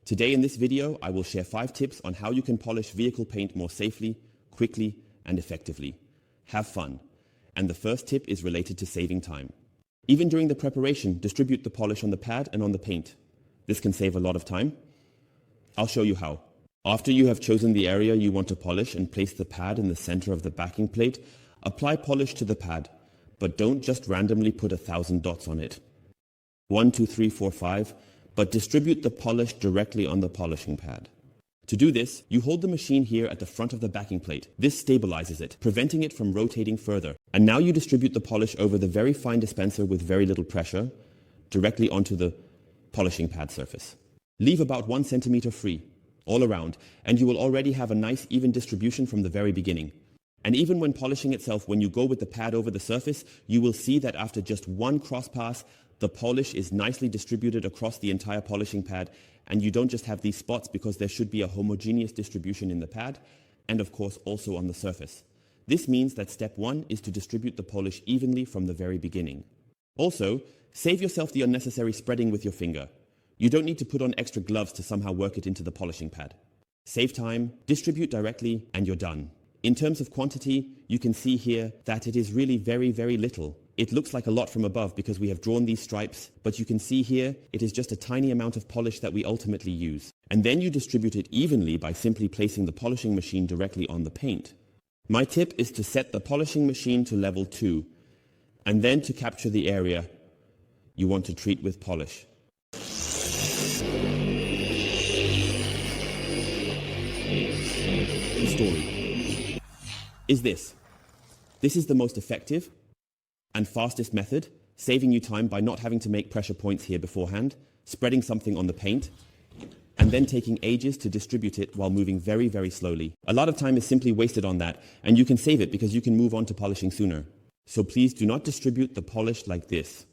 Today in this video, I will share 5 tips on how you can polish vehicle paint more safely, quickly, and effectively. Have fun. And the first tip is related to saving time. Even during the preparation, distribute the polish on the pad and on the paint. This can save a lot of time. I'll show you how. After you have chosen the area you want to polish and place the pad in the center of the backing plate, apply polish to the pad, but don't just randomly put 1,000 dots on it. 1, 2, 3, 4, 5, but distribute the polish directly on the polishing pad. To do this, you hold the machine here at the front of the backing plate. This stabilizes it, preventing it from rotating further. And now you distribute the polish over the very fine dispenser with very little pressure, directly onto the polishing pad surface. Leave about 1 centimeter free, all around, and you will already have a nice even distribution from the very beginning. And even when polishing itself, when you go with the pad over the surface, you will see that after just 1 cross pass, the polish is nicely distributed across the entire polishing pad, and you don't just have these spots because there should be a homogeneous distribution in the pad, and of course also on the surface. This means that step 1 is to distribute the polish evenly from the very beginning. Also, save yourself the unnecessary spreading with your finger. You don't need to put on extra gloves to somehow work it into the polishing pad. Save time, distribute directly, and you're done. In terms of quantity, you can see here that it is really very, very little. It looks like a lot from above because we have drawn these stripes, but you can see here it is just a tiny amount of polish that we ultimately use. And then you distribute it evenly by simply placing the polishing machine directly on the paint. My tip is to set the polishing machine to level 2, and then to capture the area you want to treat with polish. The story is this. This is the most effective and fastest method, saving you time by not having to make pressure points here beforehand, spreading something on the paint, and then taking ages to distribute it while moving very, very slowly. A lot of time is simply wasted on that, and you can save it because you can move on to polishing sooner. So please do not distribute the polish like this,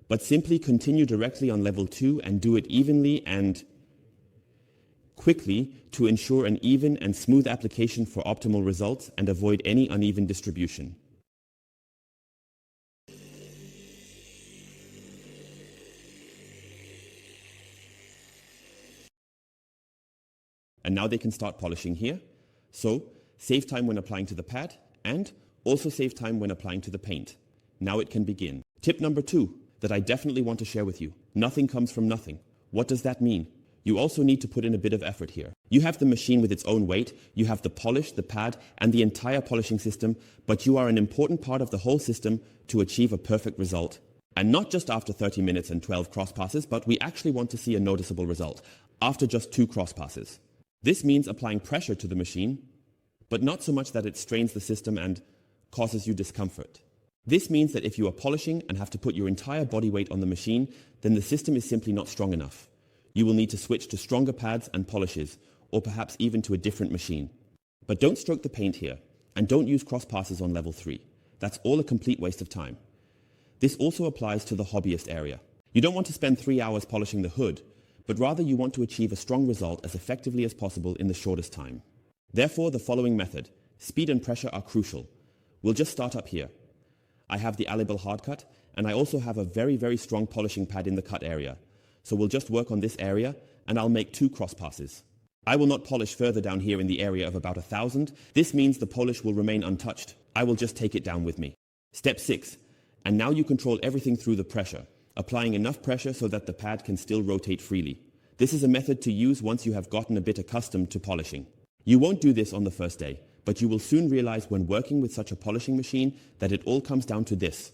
but simply continue directly on level 2 and do it evenly and quickly to ensure an even and smooth application for optimal results and avoid any uneven distribution. And now they can start polishing here. So save time when applying to the pad and also save time when applying to the paint. Now it can begin. Tip number 2 that I definitely want to share with you. Nothing comes from nothing. What does that mean? You also need to put in a bit of effort here. You have the machine with its own weight, you have the polish, the pad, and the entire polishing system, but you are an important part of the whole system to achieve a perfect result. And not just after 30 minutes and 12 cross passes, but we actually want to see a noticeable result after just 2 cross passes. This means applying pressure to the machine, but not so much that it strains the system and causes you discomfort. This means that if you are polishing and have to put your entire body weight on the machine, then the system is simply not strong enough. You will need to switch to stronger pads and polishes, or perhaps even to a different machine. But don't stroke the paint here, and don't use cross passes on level 3. That's all a complete waste of time. This also applies to the hobbyist area. You don't want to spend 3 hours polishing the hood, but rather you want to achieve a strong result as effectively as possible in the shortest time. Therefore, the following method, speed and pressure, are crucial. We'll just start up here. I have the Allrounder hard cut, and I also have a very, very strong polishing pad in the cut area. So we'll just work on this area, and I'll make 2 cross passes. I will not polish further down here in the area of about 1,000. This means the polish will remain untouched. I will just take it down with me. Step 6, and now you control everything through the pressure, applying enough pressure so that the pad can still rotate freely. This is a method to use once you have gotten a bit accustomed to polishing. You won't do this on the first day, but you will soon realize when working with such a polishing machine that it all comes down to this.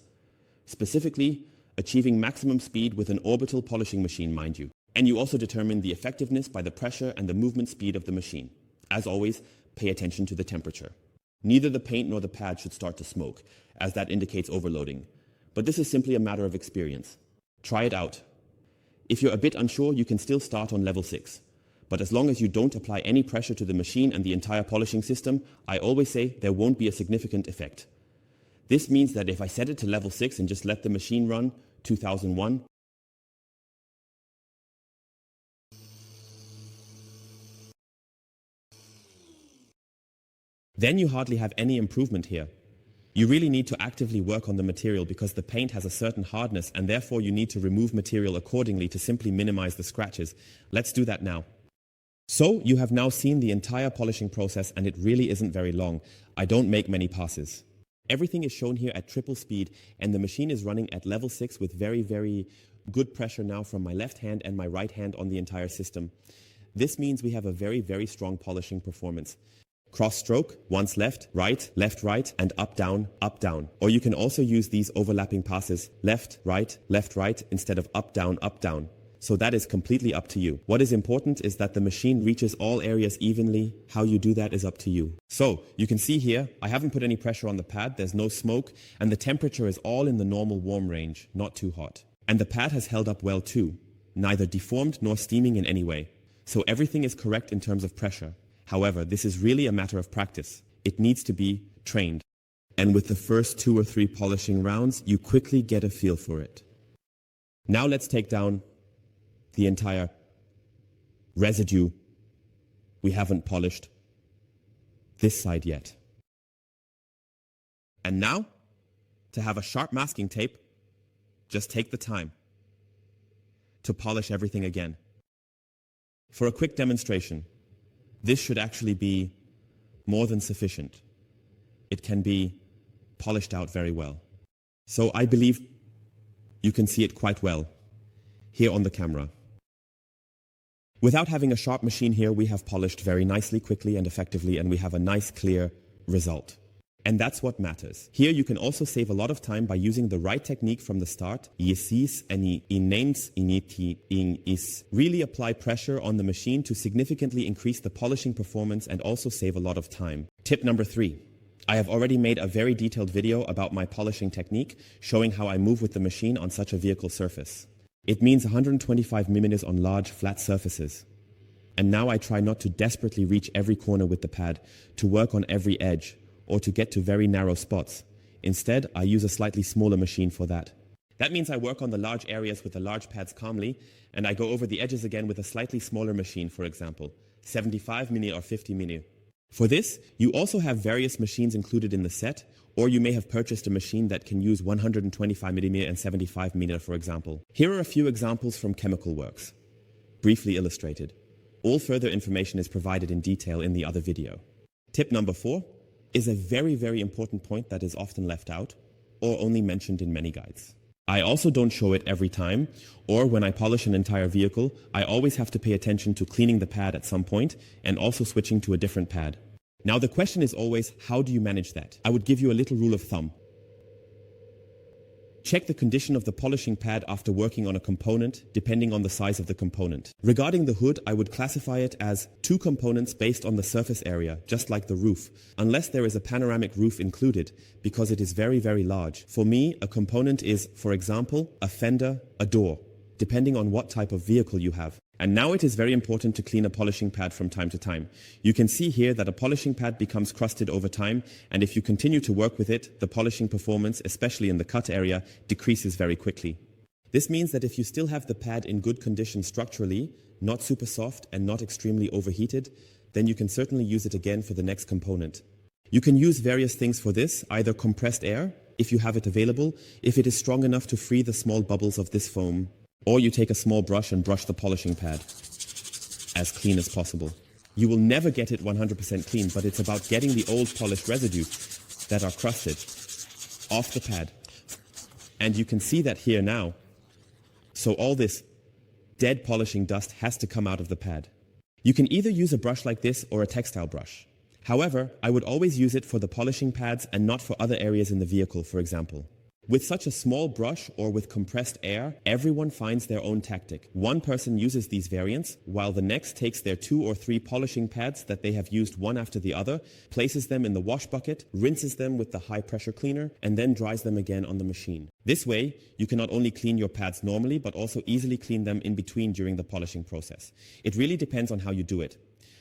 Specifically, achieving maximum speed with an orbital polishing machine, mind you. And you also determine the effectiveness by the pressure and the movement speed of the machine. As always, pay attention to the temperature. Neither the paint nor the pad should start to smoke, as that indicates overloading. But this is simply a matter of experience. Try it out. If you're a bit unsure, you can still start on level 6. But as long as you don't apply any pressure to the machine and the entire polishing system, I always say there won't be a significant effect. This means that if I set it to level 6 and just let the machine run 2001, then you hardly have any improvement here. You really need to actively work on the material because the paint has a certain hardness and therefore you need to remove material accordingly to simply minimize the scratches. Let's do that now. So you have now seen the entire polishing process and it really isn't very long. I don't make many passes. Everything is shown here at triple speed and the machine is running at level 6 with very good pressure now from my left hand and my right hand on the entire system. This means we have a very strong polishing performance. Cross stroke, once left, right, and up, down, down. Or you can also use these overlapping passes, left, right, instead of up, down. So that is completely up to you. What is important is that the machine reaches all areas evenly. How you do that is up to you. So you can see here, I haven't put any pressure on the pad, there's no smoke, and the temperature is all in the normal warm range, not too hot. And the pad has held up well too, neither deformed nor steaming in any way. So everything is correct in terms of pressure. However, this is really a matter of practice. It needs to be trained. And with the first 2 or 3 polishing rounds, you quickly get a feel for it. Now let's take down the entire residue we haven't polished this side yet. And now, to have a sharp masking tape, just take the time to polish everything again. For a quick demonstration, this should actually be more than sufficient. It can be polished out very well. So I believe you can see it quite well here on the camera. Without having a sharp machine here, we have polished very nicely, quickly and effectively, and we have a nice clear result. And that's what matters. Here you can also save a lot of time by using the right technique from the start. Really apply pressure on the machine to significantly increase the polishing performance and also save a lot of time. Tip number 3. I have already made a very detailed video about my polishing technique, showing how I move with the machine on such a vehicle surface. It means 125 mm on large, flat surfaces. And now I try not to desperately reach every corner with the pad, to work on every edge, or to get to very narrow spots. Instead, I use a slightly smaller machine for that. That means I work on the large areas with the large pads calmly, and I go over the edges again with a slightly smaller machine, for example, 75 mm or 50 mm. For this, you also have various machines included in the set, or you may have purchased a machine that can use 125 mm and 75 mm, for example. Here are a few examples from ChemicalWorkz, briefly illustrated. All further information is provided in detail in the other video. Tip number 4 is a very important point that is often left out or only mentioned in many guides. I also don't show it every time, or when I polish an entire vehicle, I always have to pay attention to cleaning the pad at some point and also switching to a different pad. Now the question is always, how do you manage that? I would give you a little rule of thumb. Check the condition of the polishing pad after working on a component, depending on the size of the component. Regarding the hood, I would classify it as 2 components based on the surface area, just like the roof, unless there is a panoramic roof included, because it is very large. For me, a component is, for example, a fender, a door, depending on what type of vehicle you have. And now it is very important to clean a polishing pad from time to time. You can see here that a polishing pad becomes crusted over time, and if you continue to work with it, the polishing performance, especially in the cut area, decreases very quickly. This means that if you still have the pad in good condition structurally, not super soft and not extremely overheated, then you can certainly use it again for the next component. You can use various things for this, either compressed air, if you have it available, if it is strong enough to free the small bubbles of this foam, or you take a small brush and brush the polishing pad as clean as possible. You will never get it 100% clean, but it's about getting the old polished residue that are crusted off the pad. And you can see that here now. So all this dead polishing dust has to come out of the pad. You can either use a brush like this or a textile brush. However, I would always use it for the polishing pads and not for other areas in the vehicle, for example. With such a small brush or with compressed air, everyone finds their own tactic. One person uses these variants, while the next takes their 2 or 3 polishing pads that they have used one after the other, places them in the wash bucket, rinses them with the high pressure cleaner, and then dries them again on the machine. This way, you can not only clean your pads normally, but also easily clean them in between during the polishing process. It really depends on how you do it.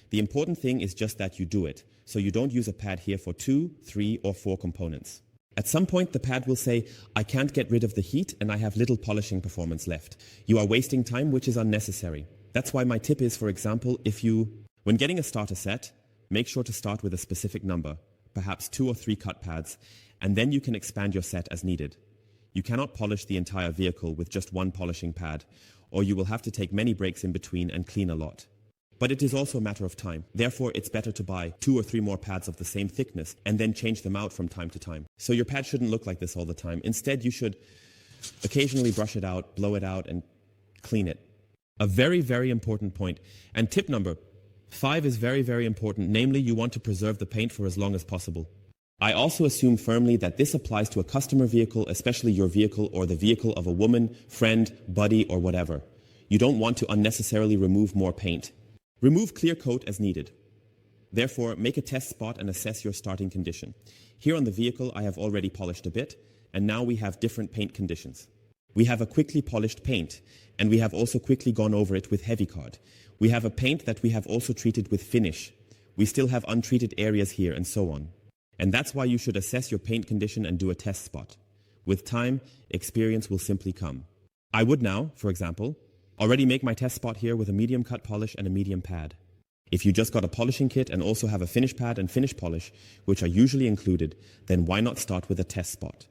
The important thing is just that you do it, so you don't use a pad here for 2, 3, or 4 components. At some point, the pad will say, I can't get rid of the heat and I have little polishing performance left. You are wasting time, which is unnecessary. That's why my tip is, for example, when getting a starter set, make sure to start with a specific number, perhaps 2 or 3 cut pads, and then you can expand your set as needed. You cannot polish the entire vehicle with just one polishing pad, or you will have to take many breaks in between and clean a lot. But it is also a matter of time. Therefore, it's better to buy 2 or 3 more pads of the same thickness and then change them out from time to time. So your pad shouldn't look like this all the time. Instead, you should occasionally brush it out, blow it out, and clean it. A very, very important point. And tip number 5 is very, very important. Namely, you want to preserve the paint for as long as possible. I also assume firmly that this applies to a customer vehicle, especially your vehicle or the vehicle of a woman, friend, buddy, or whatever. You don't want to unnecessarily remove more paint. Remove clear coat as needed. Therefore, make a test spot and assess your starting condition. Here on the vehicle, I have already polished a bit, and now we have different paint conditions. We have a quickly polished paint, and we have also quickly gone over it with heavy card. We have a paint that we have also treated with finish. We still have untreated areas here, and so on. And that's why you should assess your paint condition and do a test spot. With time, experience will simply come. I would now, for example, already make my test spot here with a medium cut polish and a medium pad. If you just got a polishing kit and also have a finish pad and finish polish, which are usually included, then why not start with a test spot?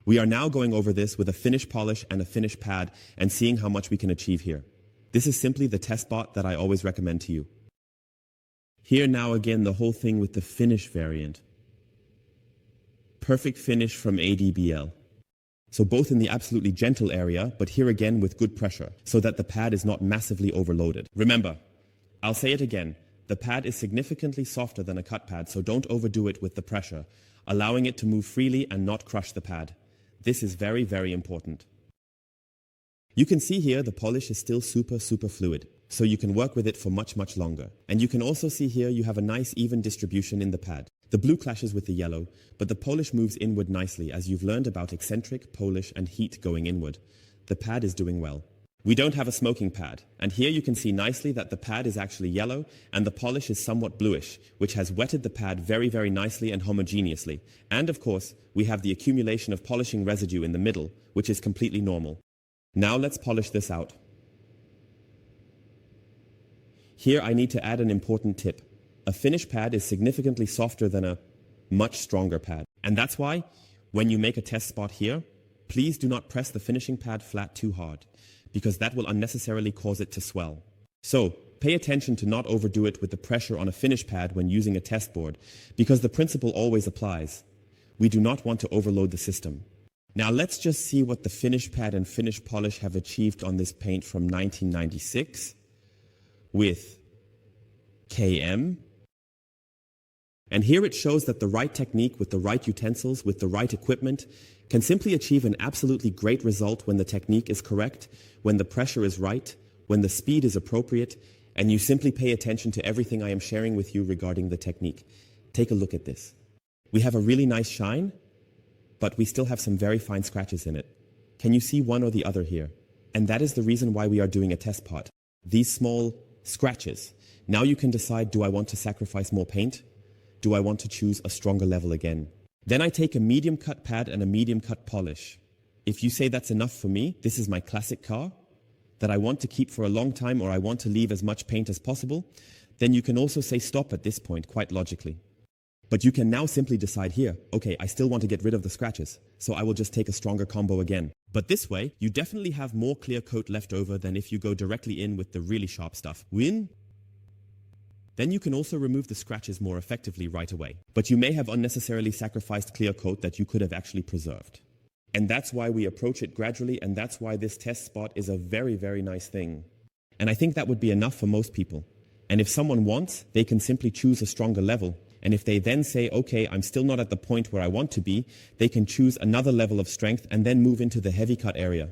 We are now going over this with a finish polish and a finish pad and seeing how much we can achieve here. This is simply the test spot that I always recommend to you. Here now again the whole thing with the finish variant. Perfect finish from ADBL. So both in the absolutely gentle area, but here again with good pressure, so that the pad is not massively overloaded. Remember, I'll say it again, the pad is significantly softer than a cut pad, so don't overdo it with the pressure, allowing it to move freely and not crush the pad. This is very, very important. You can see here the polish is still super fluid, so you can work with it for much longer. And you can also see here you have a nice even distribution in the pad. The blue clashes with the yellow, but the polish moves inward nicely as you've learned about eccentric, polish and heat going inward. The pad is doing well. We don't have a smoking pad, and here you can see nicely that the pad is actually yellow and the polish is somewhat bluish, which has wetted the pad very, very nicely and homogeneously. And of course, we have the accumulation of polishing residue in the middle, which is completely normal. Now let's polish this out. Here I need to add an important tip. A finish pad is significantly softer than a much stronger pad. And that's why, when you make a test spot here, please do not press the finishing pad flat too hard, because that will unnecessarily cause it to swell. So, pay attention to not overdo it with the pressure on a finish pad when using a test board, because the principle always applies. We do not want to overload the system. Now let's just see what the finish pad and finish polish have achieved on this paint from 1996 with KM. And here it shows that the right technique with the right utensils, with the right equipment, can simply achieve an absolutely great result when the technique is correct, when the pressure is right, when the speed is appropriate, and you simply pay attention to everything I am sharing with you regarding the technique. Take a look at this. We have a really nice shine, but we still have some very fine scratches in it. Can you see one or the other here? And that is the reason why we are doing a test pot. These small scratches. Now you can decide, do I want to sacrifice more paint? Do I want to choose a stronger level again? Then I take a medium cut pad and a medium cut polish. If you say that's enough for me, this is my classic car, that I want to keep for a long time or I want to leave as much paint as possible, then you can also say stop at this point quite logically. But you can now simply decide here, okay, I still want to get rid of the scratches, so I will just take a stronger combo again. But this way, you definitely have more clear coat left over than if you go directly in with the really sharp stuff. Win? Then you can also remove the scratches more effectively right away. But you may have unnecessarily sacrificed clear coat that you could have actually preserved. And that's why we approach it gradually, and that's why this test spot is a very, very nice thing. And I think that would be enough for most people. And if someone wants, they can simply choose a stronger level. And if they then say, okay, I'm still not at the point where I want to be, they can choose another level of strength and then move into the heavy cut area.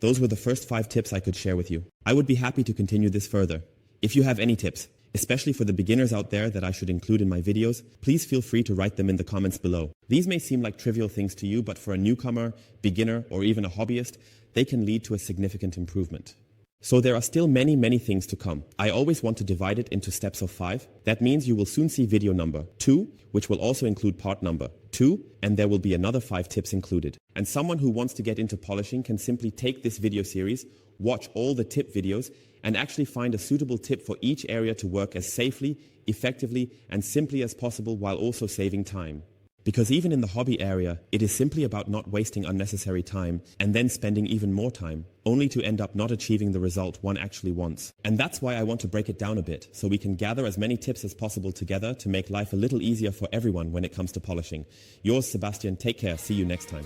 Those were the first 5 tips I could share with you. I would be happy to continue this further. If you have any tips, especially for the beginners out there that I should include in my videos, please feel free to write them in the comments below. These may seem like trivial things to you, but for a newcomer, beginner, or even a hobbyist, they can lead to a significant improvement. So there are still many, many things to come. I always want to divide it into steps of 5. That means you will soon see video number 2, which will also include part number 2, and there will be another 5 tips included. And someone who wants to get into polishing can simply take this video series, watch all the tip videos, and actually find a suitable tip for each area to work as safely, effectively, and simply as possible while also saving time. Because even in the hobby area, it is simply about not wasting unnecessary time and then spending even more time, only to end up not achieving the result one actually wants. And that's why I want to break it down a bit, so we can gather as many tips as possible together to make life a little easier for everyone when it comes to polishing. Yours, Sebastian. Take care. See you next time.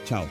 Ciao.